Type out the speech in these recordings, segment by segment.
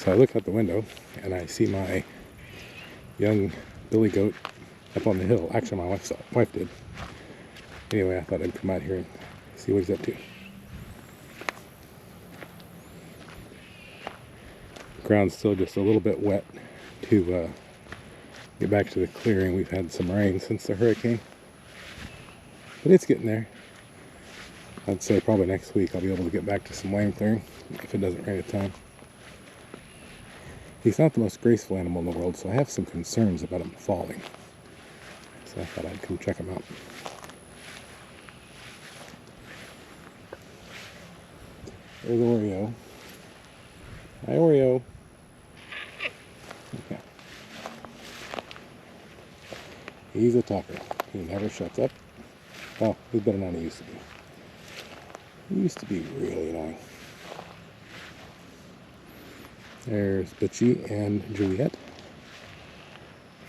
So I look out the window and I see my young billy goat up on the hill. Actually, my wife did. Anyway, I thought I'd come out here and see what he's up to. The ground's still just a little bit wet to get back to the clearing. We've had some rain since the hurricane, but it's getting there. I'd say probably next week I'll be able to get back to some land clearing if it doesn't rain a ton. He's not the most graceful animal in the world, so I have some concerns about him falling. So I thought I'd come check him out. There's Oreo. Hi, Oreo. Okay. He's a talker. He never shuts up. Well, he's better than he used to be. He used to be really annoying. There's Butchie and Juliet,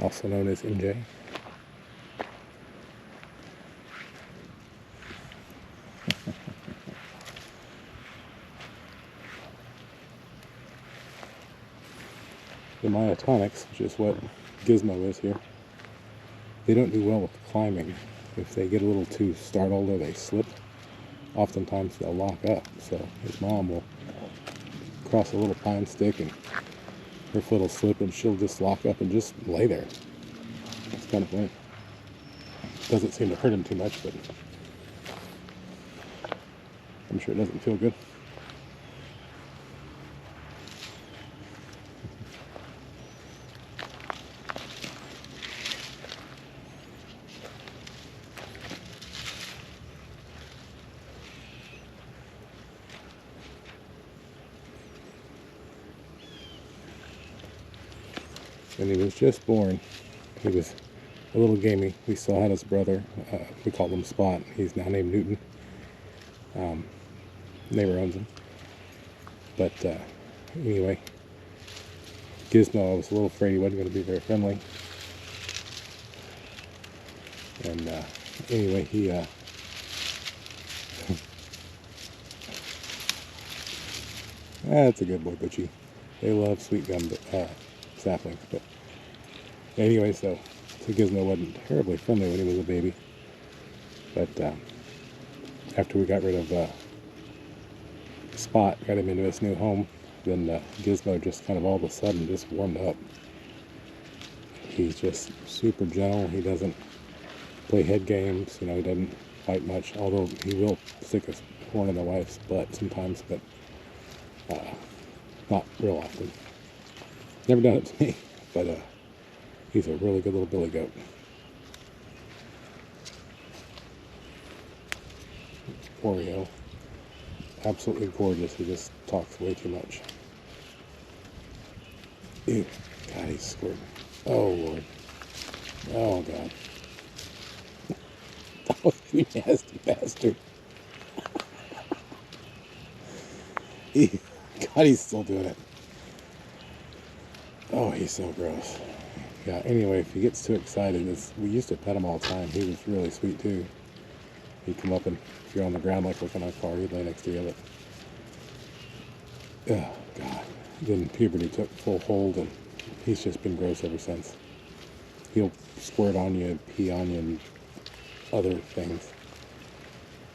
also known as MJ. The myotonics, which is what Gizmo is here, they don't do well with climbing. If they get a little too startled or they slip, oftentimes they'll lock up. So his mom will cross a little pine stick and her foot will slip and she'll just lock up and just lay there. It's kind of funny. Doesn't seem to hurt him too much, but I'm sure it doesn't feel good. When he was just born, he was a little gamey. We still had his brother. We called him Spot. He's now named Newton. Neighbor owns him. But anyway, Gizmo, I was a little afraid he wasn't going to be very friendly. And anyway, he that's a good boy, Butchie. They love sweet gum saplings. But anyway, so Gizmo wasn't terribly friendly when he was a baby. But after we got rid of Spot, got him into his new home, then Gizmo just kind of all of a sudden just warmed up. He's just super gentle. He doesn't play head games. He doesn't fight much, although he will stick his horn in the wife's butt sometimes, but not real often. Never done it to me, but he's a really good little billy goat. Oreo. Absolutely gorgeous. He just talks way too much. Ew. God, he's squirting. Oh, Lord. Oh, God. Oh, you nasty bastard. Ew. God, he's still doing it. Oh, he's so gross. Yeah, anyway, if he gets too excited, we used to pet him all the time. He was really sweet, too. He'd come up and if you're on the ground like looking at a car, he'd lay next to you. But, oh, God. Then puberty took full hold, and he's just been gross ever since. He'll squirt on you, pee on you, and other things.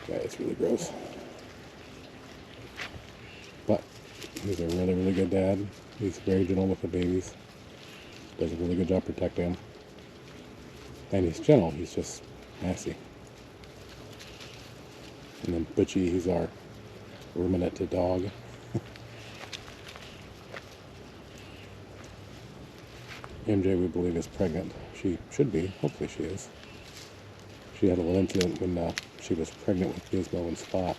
Yeah, it's really gross. But he's a really, really good dad. He's very gentle with the babies. Does a really good job protecting them. And he's gentle. He's just nasty. And then Butchie, he's our ruminant dog. MJ, we believe, is pregnant. She should be. Hopefully she is. She had a little incident when she was pregnant with Gizmo and Spot.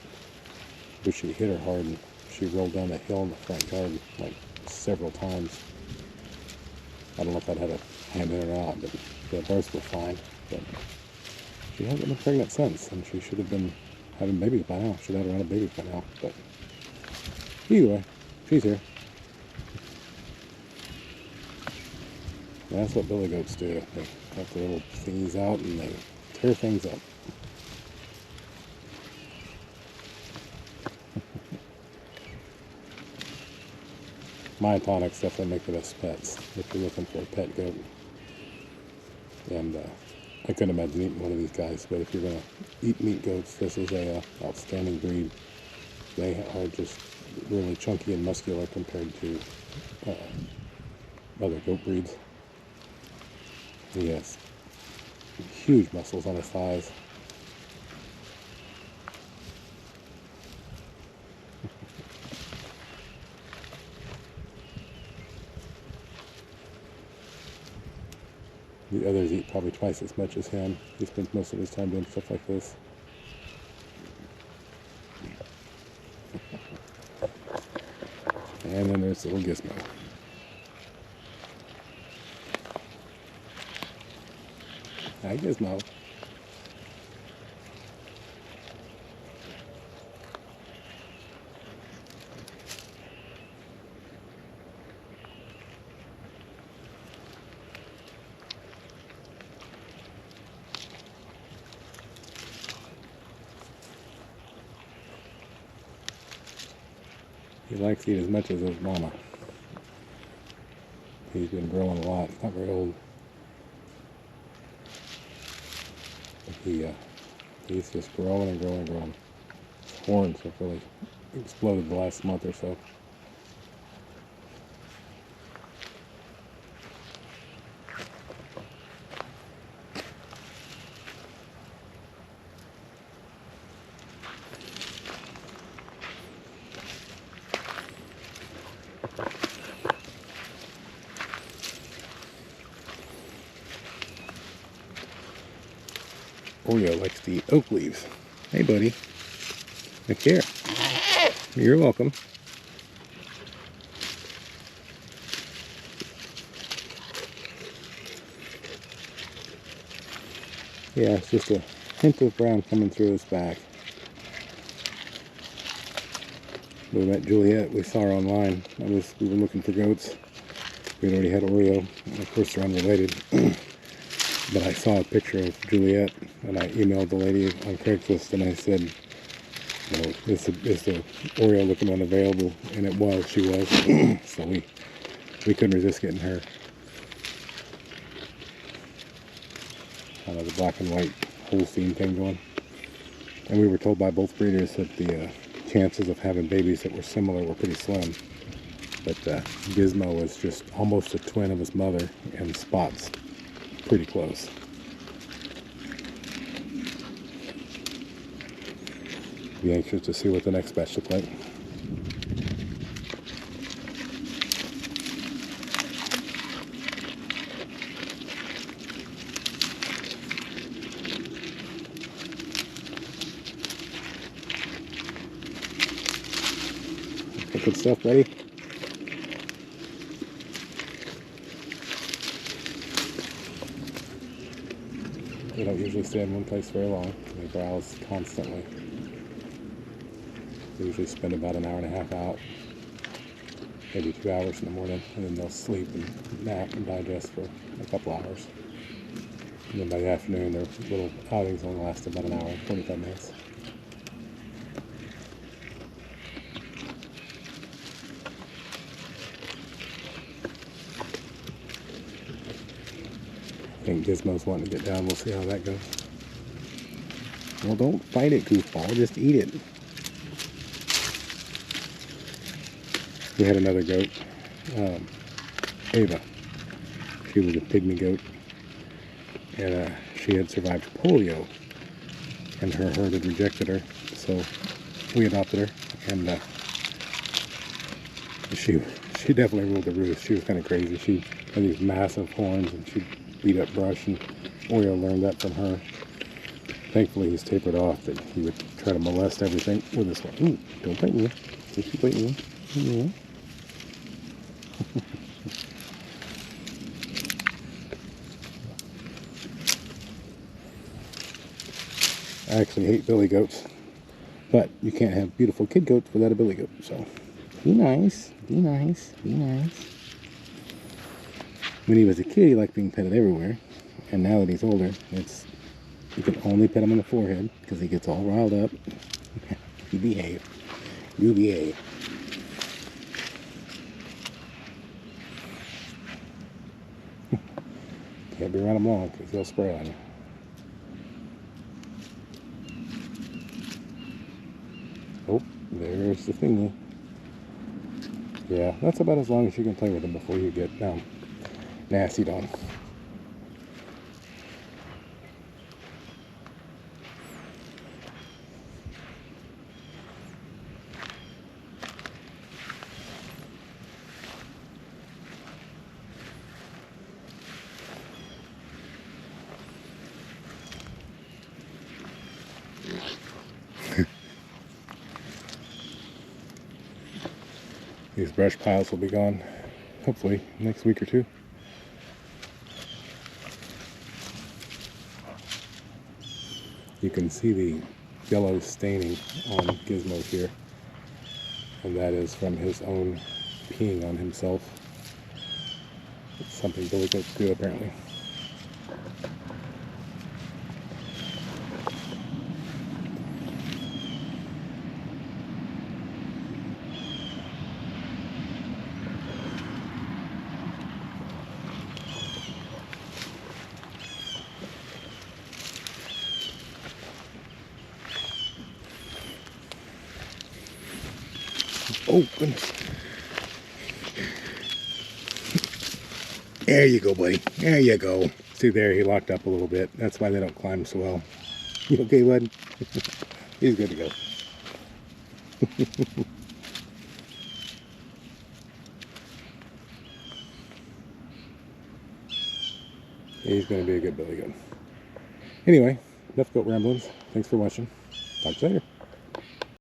Butchie hit her hard and she rolled down the hill in the front yard like several times. I don't know if that had a hand in it or not, but the births were fine. But she hasn't been pregnant since, and she should have been having babies by now. Should have had around a baby by now. But either way, she's here. That's what billy goats do. They cut their little thingies out and they tear things up. myotonics definitely make the best pets if you're looking for a pet goat. And I couldn't imagine eating one of these guys, but if you're going to eat meat goats, this is a outstanding breed. They are just really chunky and muscular compared to other goat breeds. He has huge muscles on his thighs. The others eat probably twice as much as him. He spends most of his time doing stuff like this. And then there's little Gizmo. Hi, Gizmo. He likes to eat as much as his mama. He's been growing a lot. He's not very old. But he's just growing and growing and growing. His horns have really exploded the last month or so. Oreo likes to eat oak leaves. Hey, buddy. Look here. You're welcome. Yeah, it's just a hint of brown coming through his back. We met Juliet. We saw her online. We were looking for goats. We'd already had Oreo. And of course, they're unrelated. But I saw a picture of Juliet, and I emailed the lady on Craigslist, and I said, you know, is the Oreo looking one available? And it was. She was. So we couldn't resist getting her. Kind of the black and white Holstein thing going. And we were told by both breeders that the chances of having babies that were similar were pretty slim. But Gizmo was just almost a twin of his mother, and Spot's pretty close. Be anxious to see what the next batch look like. Good stuff, buddy. They don't usually stay in one place very long. They browse constantly. They usually spend about an hour and a half out, maybe 2 hours in the morning, and then they'll sleep and nap and digest for a couple hours. And then by the afternoon, their little outings only last about an hour and 45 minutes. I think Gizmo's wanting to get down. We'll see how that goes. Well, don't fight it, goofball. Just eat it. We had another goat, Ava. She was a pygmy goat, and she had survived polio, and her herd had rejected her, so we adopted her, and she definitely ruled the roost. She was kind of crazy. She had these massive horns, and she'd beat up brush, and Oreo learned that from her. Thankfully, he's tapered off that he would try to molest everything with this one. Ooh, don't bite me. Don't keep biting me. Yeah. I actually hate billy goats, but you can't have beautiful kid goats without a billy goat, so be nice, be nice, be nice. When he was a kid, he liked being petted everywhere, and now that he's older, you can only pet him on the forehead because he gets all riled up. You behave. You behave. Can't be around them long because they'll spray on you. Oh, there's the thingy. Yeah, that's about as long as you can play with them before you get nastied on. These brush piles will be gone, hopefully, next week or two. You can see the yellow staining on Gizmo here, and that is from his own peeing on himself. It's something Billy goats do, apparently. Oh, goodness. There you go, buddy. There you go. See there, he locked up a little bit. That's why they don't climb so well. You okay, bud? He's good to go. He's going to be a good billy goat. Anyway, enough goat ramblings. Thanks for watching. Talk to you later.